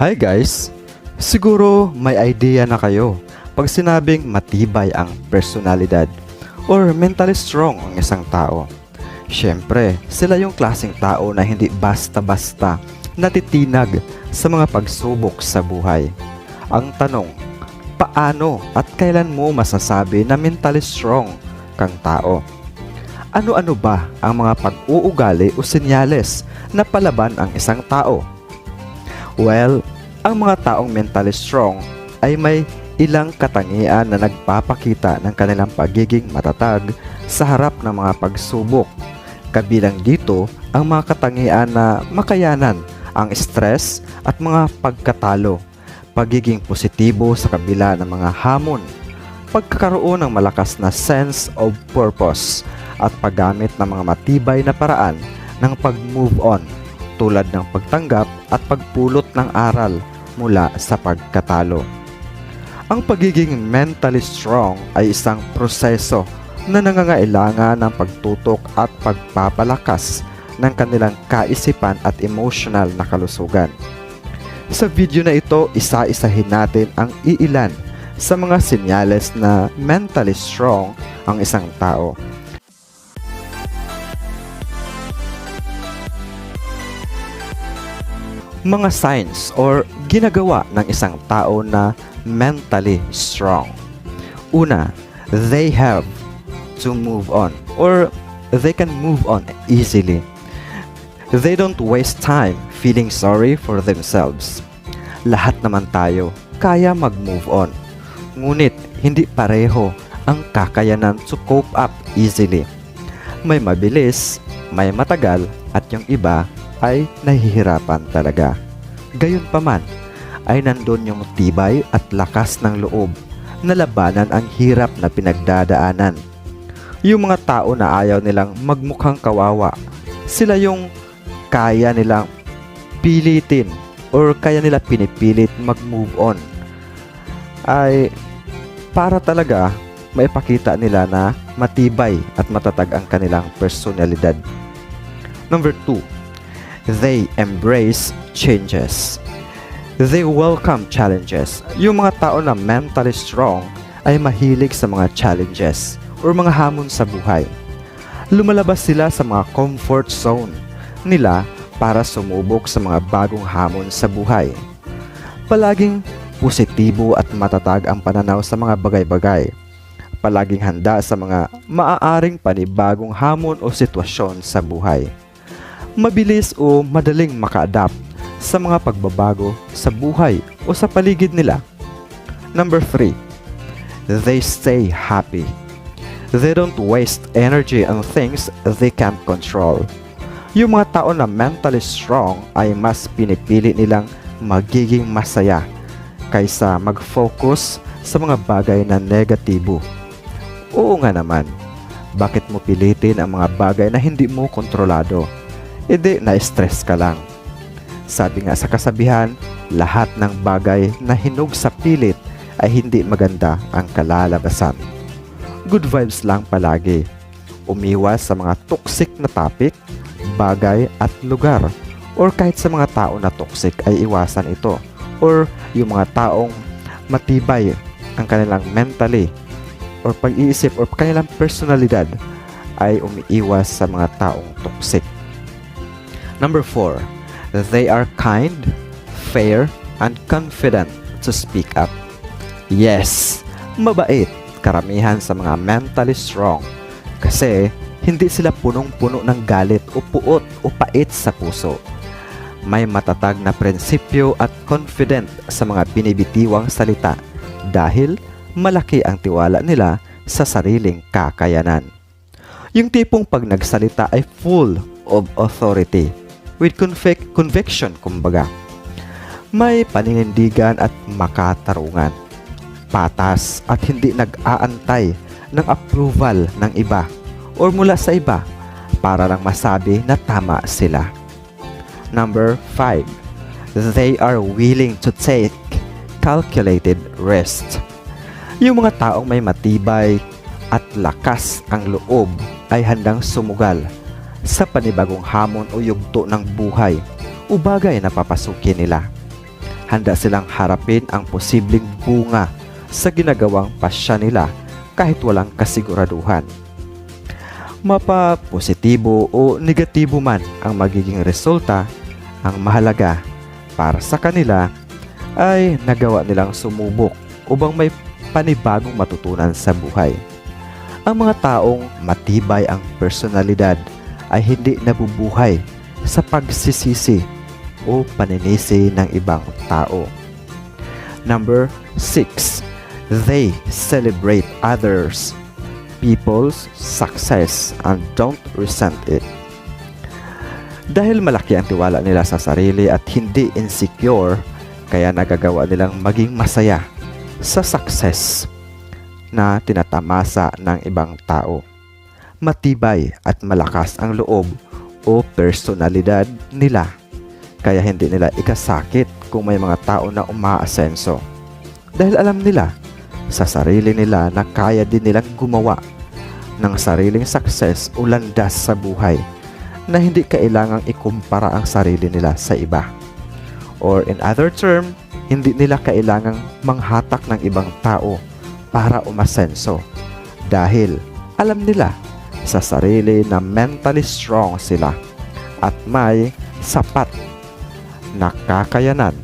Hi guys! Siguro may idea na kayo pag sinabing matibay ang personalidad or mentally strong ang isang tao. Siyempre, sila yung klaseng tao na hindi basta-basta natitinag sa mga pagsubok sa buhay. Ang tanong, paano at kailan mo masasabi na mentally strong kang tao? Ano-ano ba ang mga pag-uugali o senyales na palaban ang isang tao? Well, ang mga taong mentally strong ay may ilang katangian na nagpapakita ng kanilang pagiging matatag sa harap ng mga pagsubok. Kabilang dito ang mga katangian na makayanan ang stress at mga pagkatalo, pagiging positibo sa kabila ng mga hamon, pagkakaroon ng malakas na sense of purpose, at paggamit ng mga matibay na paraan ng pag-move on tulad ng pagtanggap at pagpulot ng aral mula sa pagkatalo. Ang pagiging mentally strong ay isang proseso na nangangailangan ng pagtutok at pagpapalakas ng kanilang kaisipan at emotional na kalusugan. Sa video na ito, isa-isahin natin ang iilan sa mga senyales na mentally strong ang isang tao. Mga signs or ginagawa ng isang tao na mentally strong. Una, they have to move on or they can move on easily. They don't waste time feeling sorry for themselves. Lahat naman tayo kaya mag-move on. Ngunit hindi pareho ang kakayanan to cope up easily. May mabilis, may matagal, at yung iba ay nahihirapan talaga. Gayunpaman, ay nandun yung tibay at lakas ng loob na labanan ang hirap na pinagdadaanan. Yung mga tao na ayaw nilang magmukhang kawawa, sila yung kaya nilang pilitin or kaya nila pinipilit mag-move on. Ay para talaga maipakita nila na matibay at matatag ang kanilang personalidad. Number 2, they embrace changes. They welcome challenges. Yung mga tao na mentally strong ay mahilig sa mga challenges or mga hamon sa buhay. Lumalabas sila sa mga comfort zone nila para sumubok sa mga bagong hamon sa buhay. Palaging positibo at matatag ang pananaw sa mga bagay-bagay. Palaging handa sa mga maaaring panibagong hamon o sitwasyon sa buhay. Mabilis o madaling maka-adapt sa mga pagbabago sa buhay o sa paligid nila. Number 3, they stay happy. They don't waste energy on things they can't control. Yung mga tao na mentally strong ay mas pinipili nilang magiging masaya kaysa mag-focus sa mga bagay na negatibo. Oo nga naman, bakit mo pilitin ang mga bagay na hindi mo kontrolado? Hindi na-stress ka lang. Sabi nga sa kasabihan, lahat ng bagay na hinog sa pilit ay hindi maganda ang kalalabasan. Good vibes lang palagi. Umiwas sa mga toxic na topic, bagay at lugar. Or kahit sa mga tao na toxic ay iwasan ito. Or yung mga taong matibay ang kanilang mentally or pag-iisip or kanilang personalidad ay umiiwas sa mga taong toxic. Number 4, they are kind, fair, and confident to speak up. Yes, mabait karamihan sa mga mentally strong kasi hindi sila punong-puno ng galit o puot o pait sa puso. May matatag na prinsipyo at confident sa mga binibitiwang salita dahil malaki ang tiwala nila sa sariling kakayanan. Yung tipong pag nagsalita ay full of authority with conviction kumbaga. May paninindigan at makatarungan. Patas at hindi nag-aantay ng approval ng iba or mula sa iba para lang masabi na tama sila. Number 5, they are willing to take calculated risks. Yung mga taong may matibay at lakas ang loob ay handang sumugal sa panibagong hamon o yugto ng buhay o bagay na papasukin nila. handa silang harapin ang posibleng bunga sa ginagawang pasya nila kahit walang kasiguraduhan. Mapa positibo o negatibo man ang magiging resulta, ang mahalaga para sa kanila ay nagawa nilang sumubok upang may panibagong matutunan sa buhay. Ang mga taong matibay ang personalidad ay hindi nabubuhay sa pagsisisi o paninisi ng ibang tao. Number 6. They celebrate others' people's success and don't resent it. Dahil malaki ang tiwala nila sa sarili at hindi insecure, kaya nagagawa nilang maging masaya sa success na tinatamasa ng ibang tao. Matibay at malakas ang loob o personalidad nila, kaya hindi nila ikasakit kung may mga tao na umaasenso. Dahil alam nila sa sarili nila na kaya din nilang gumawa ng sariling success o landas sa buhay na hindi kailangang ikumpara ang sarili nila sa iba. Or in other term, hindi nila kailangang manghatak ng ibang tao para umasenso dahil alam nila sa sarili na mentally strong sila at may sapat na kakayanan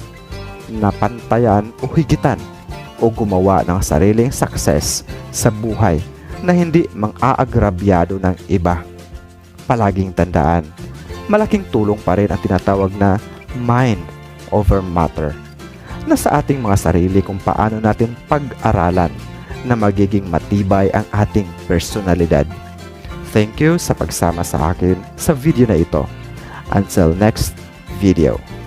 na pantayan o higitan o gumawa ng sariling success sa buhay na hindi mang-aagrabyado ng iba. Palaging tandaan, malaking tulong pa rin ang tinatawag na mind over matter na sa ating mga sarili kung paano natin pag-aralan na magiging matibay ang ating personalidad. Thank you sa pagsama sa akin sa video na ito. Until next video.